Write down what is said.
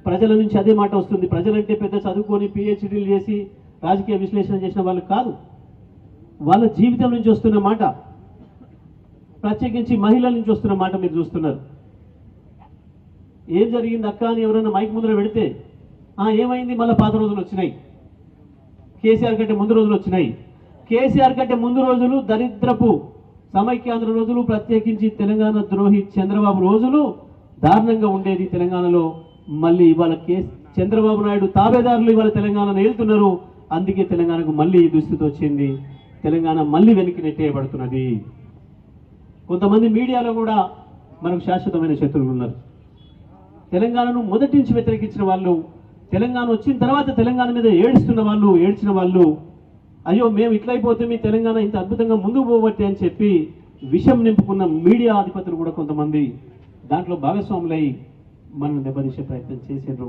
ప్రజల నుంచి అదే మాట వస్తుంది. ప్రజలంటే పెద్ద చదువుకొని పిహెచ్డీలు చేసి రాజకీయ విశ్లేషణ చేసిన వాళ్ళు కాదు, వాళ్ళ జీవితం నుంచి వస్తున్న మాట, ప్రత్యేకించి మహిళల నుంచి వస్తున్న మాట మీరు చూస్తున్నారు. ఏం జరిగింది అక్క అని ఎవరైనా మైక్ ముందర పెడితే ఏమైంది, మళ్ళీ పాత రోజులు వచ్చినాయి, కేసీఆర్ కంటే ముందు రోజులు వచ్చినాయి. కేసీఆర్ కంటే ముందు రోజులు దరిద్రపు సమైక్యాంధ్ర రోజులు, ప్రత్యేకించి తెలంగాణ ద్రోహి చంద్రబాబు రోజులు దారుణంగా ఉండేది తెలంగాణలో. మళ్ళీ ఇవాళ చంద్రబాబు నాయుడు తాబేదారులు ఇవాళ తెలంగాణను ఏలుతున్నారు. అందుకే తెలంగాణకు మళ్ళీ ఈ దుస్థితి వచ్చింది. తెలంగాణ మళ్ళీ వెనక్కి నెట్టేయబడుతున్నది. కొంతమంది మీడియాలో కూడా మనకు శాశ్వతమైన శత్రువులు ఉన్నారు. తెలంగాణను మొదటి నుంచి వ్యతిరేకించిన వాళ్ళు, తెలంగాణ వచ్చిన తర్వాత తెలంగాణ మీద ఏడ్చిన వాళ్ళు అయ్యో మేము ఇట్లయిపోతే మీ తెలంగాణ ఇంత అద్భుతంగా ముందుకు పోవట్టే అని చెప్పి విషం నింపుకున్న మీడియా అధిపతులు కూడా కొంతమంది దాంట్లో భాగస్వాములై మనల్ని దెబ్బతీసే ప్రయత్నం చేశారు.